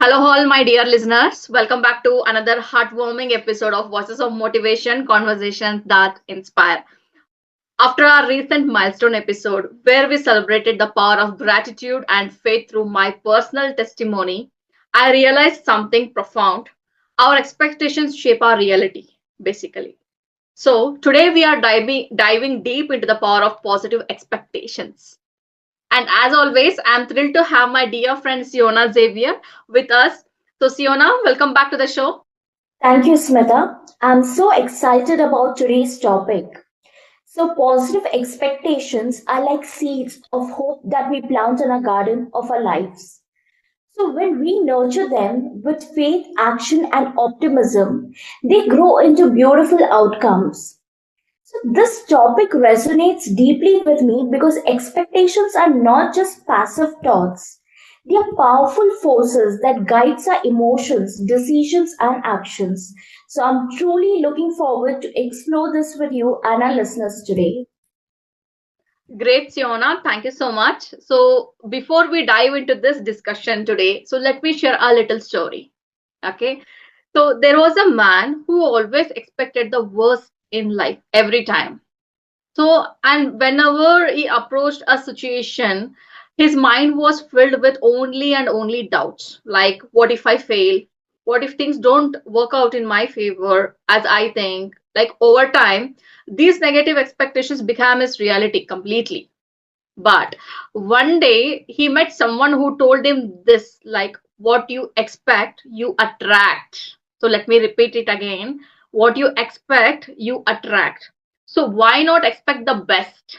Hello, all my dear listeners. Welcome back to another heartwarming episode of Voices of Motivation Conversations that Inspire. After our recent milestone episode, where we celebrated the power of gratitude and faith through my personal testimony, I realized something profound. Our expectations shape our reality, basically. So, today we are diving deep into the power of positive expectations. And as always, I'm thrilled to have my dear friend Siona Xavier with us. So, Siona, welcome back to the show. Thank you, Smitha. I'm so excited about today's topic. So, positive expectations are like seeds of hope that we plant in a garden of our lives. So, when we nurture them with faith, action, and optimism, they grow into beautiful outcomes. So, this topic resonates deeply with me because expectations are not just passive thoughts. They are powerful forces that guides our emotions, decisions, and actions. So, I'm truly looking forward to explore this with you and our listeners today. Great, Siona. Thank you so much. So, before we dive into this discussion today, so let me share a little story. Okay. So, there was a man who always expected the worst in life every time. So, and whenever he approached a situation, his mind was filled with only and only doubts. Like, what if I fail? What if things don't work out in my favor as I think? Like, over time, these negative expectations became his reality completely. But one day, he met someone who told him this, like, what you expect, you attract. So, let me repeat it again. What you expect, you attract. So why not expect the best?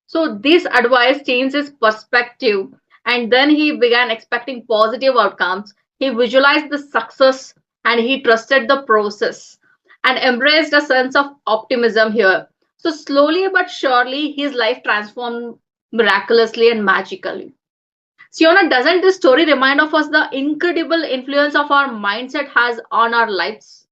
So this advice changed his perspective, and then he began expecting positive outcomes. He visualized the success and he trusted the process and embraced a sense of optimism here. So slowly but surely his life transformed miraculously and magically. Siona, doesn't this story remind of us the incredible influence of our mindset has on our lives?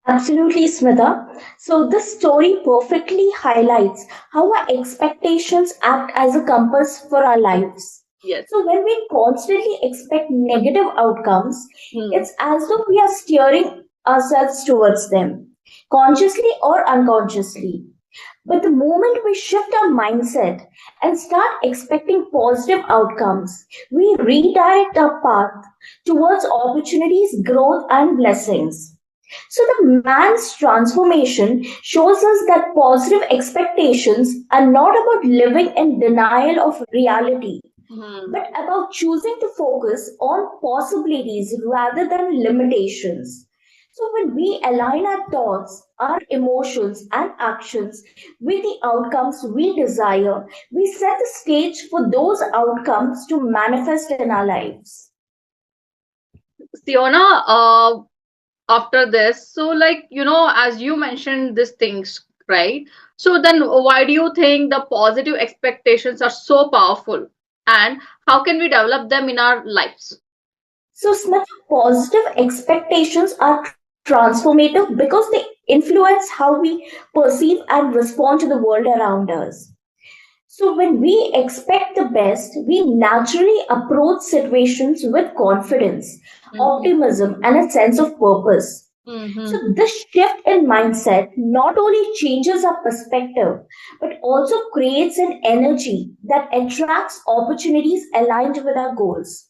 Absolutely, Smita. So, this story perfectly highlights how our expectations act as a compass for our lives. Yes. So, when we constantly expect negative outcomes, Hmm. it's as though we are steering ourselves towards them, consciously or unconsciously. But the moment we shift our mindset and start expecting positive outcomes, we redirect our path towards opportunities, growth, and blessings. So, the man's transformation shows us that positive expectations are not about living in denial of reality, Hmm. but about choosing to focus on possibilities rather than limitations. So, when we align our thoughts, our emotions, and actions with the outcomes we desire, we set the stage for those outcomes to manifest in our lives. Siona, after this, so like, as you mentioned these things, right? So then why do you think the positive expectations are so powerful? And how can we develop them in our lives? So, Smith, positive expectations are transformative because they influence how we perceive and respond to the world around us. So, when we expect the best, we naturally approach situations with confidence, Mm-hmm. optimism, and a sense of purpose. So, Mm-hmm. this shift in mindset not only changes our perspective, but also creates an energy that attracts opportunities aligned with our goals.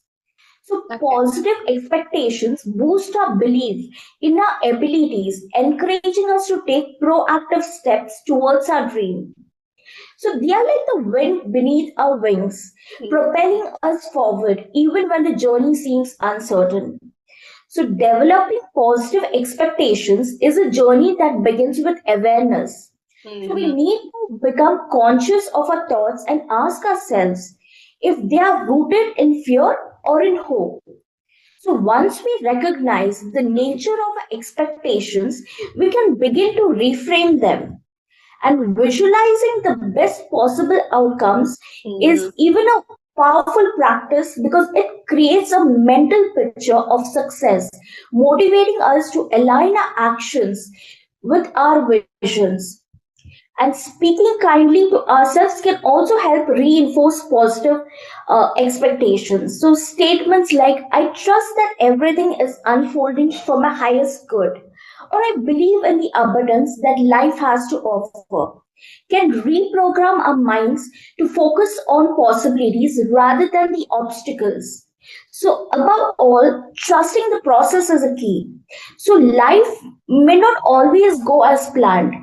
So, Okay. positive expectations boost our belief in our abilities, encouraging us to take proactive steps towards our dream. So, they are like the wind beneath our wings, propelling us forward even when the journey seems uncertain. So, developing positive expectations is a journey that begins with awareness. So, we Mm-hmm. need to become conscious of our thoughts and ask ourselves if they are rooted in fear or in hope. So, once we recognize the nature of our expectations, we can begin to reframe them. And visualizing the best possible outcomes is Mm-hmm. even a powerful practice because it creates a mental picture of success, motivating us to align our actions with our visions. And speaking kindly to ourselves can also help reinforce positive expectations. So, statements like, I trust that everything is unfolding for my highest good, or I believe in the abundance that life has to offer, can reprogram our minds to focus on possibilities rather than the obstacles. So, above all, trusting the process is a key. So, life may not always go as planned,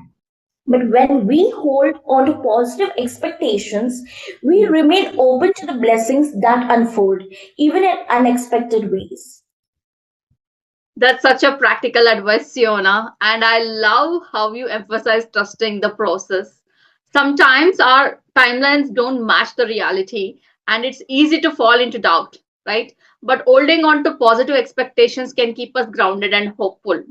but when we hold on to positive expectations, we remain open to the blessings that unfold, even in unexpected ways. That's such a practical advice, Siona, and I love how you emphasize trusting the process. Sometimes our timelines don't match the reality, and it's easy to fall into doubt, right? But holding on to positive expectations can keep us grounded and hopeful.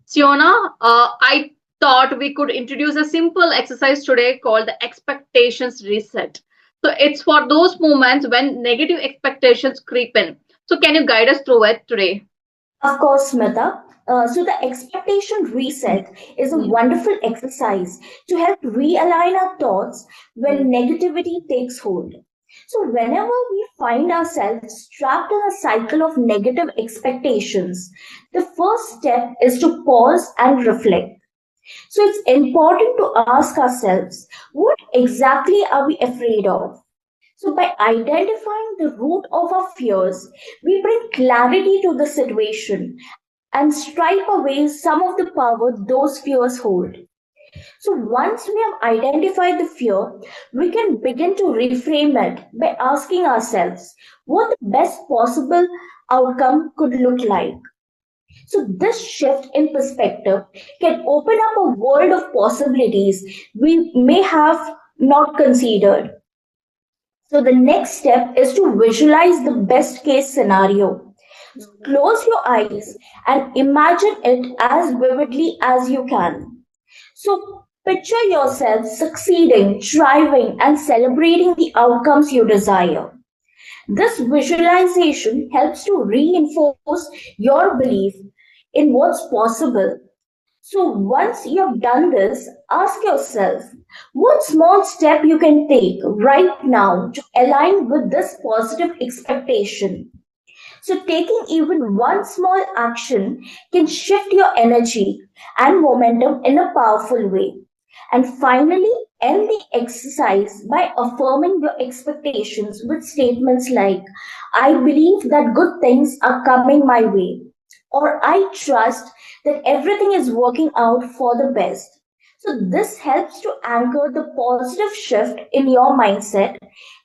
Siona, I thought we could introduce a simple exercise today called the expectations reset. So it's for those moments when negative expectations creep in. So can you guide us through it today? Of course, Smita. So, the expectation reset is a wonderful exercise to help realign our thoughts when negativity takes hold. So, whenever we find ourselves trapped in a cycle of negative expectations, the first step is to pause and reflect. So, it's important to ask ourselves, what exactly are we afraid of? So, by identifying the root of our fears, we bring clarity to the situation and stripe away some of the power those fears hold. So, once we have identified the fear, we can begin to reframe it by asking ourselves what the best possible outcome could look like. So, this shift in perspective can open up a world of possibilities we may have not considered. So the next step is to visualize the best case scenario. Close your eyes and imagine it as vividly as you can. So picture yourself succeeding, thriving, and celebrating the outcomes you desire. This visualization helps to reinforce your belief in what's possible. So once you've done this, ask yourself what small step you can take right now to align with this positive expectation. So taking even one small action can shift your energy and momentum in a powerful way. And finally, end the exercise by affirming your expectations with statements like, I believe that good things are coming my way, or I trust that everything is working out for the best. So, this helps to anchor the positive shift in your mindset,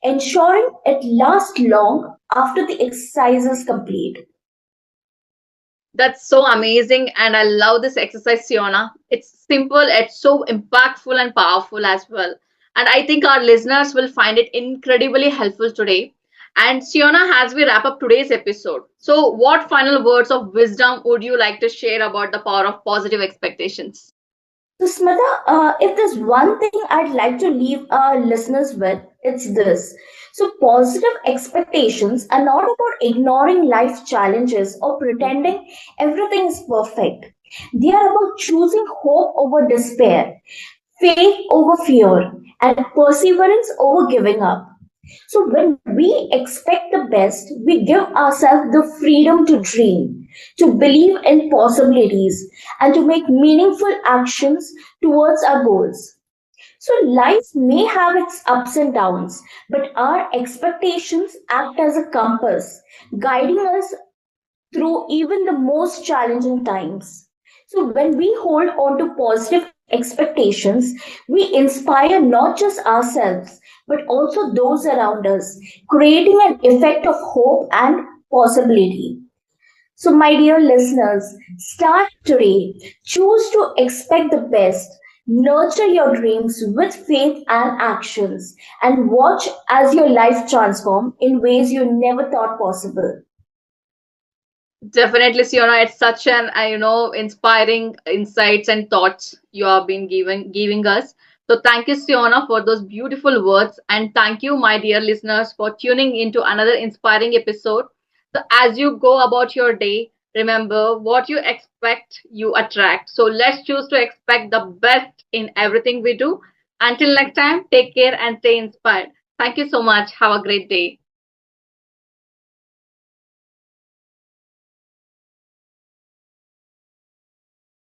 ensuring it lasts long after the exercise is complete. That's so amazing, and I love this exercise, Siona. It's simple, it's so impactful and powerful as well. And I think our listeners will find it incredibly helpful today. And Siona, as we wrap up today's episode, so what final words of wisdom would you like to share about the power of positive expectations? So, Smita, if there's one thing I'd like to leave our listeners with, it's this. So, positive expectations are not about ignoring life challenges or pretending everything is perfect. They are about choosing hope over despair, faith over fear, and perseverance over giving up. So, when we expect the best, we give ourselves the freedom to dream, to believe in possibilities, and to make meaningful actions towards our goals. So, life may have its ups and downs, but our expectations act as a compass, guiding us through even the most challenging times. So, when we hold on to positive expectations, we inspire not just ourselves, but also those around us, creating an effect of hope and possibility. So, my dear listeners, start today. Choose to expect the best. Nurture your dreams with faith and actions, and watch as your life transform in ways you never thought possible. Definitely, Siona, it's such an inspiring insights and thoughts you have been giving us. So thank you, Siona, for those beautiful words, and thank you, my dear listeners, for tuning into another inspiring episode. So as you go about your day, Remember, what you expect, you attract. So let's choose to expect the best in everything we do. Until next time, take care and stay inspired. Thank you so much. Have a great day.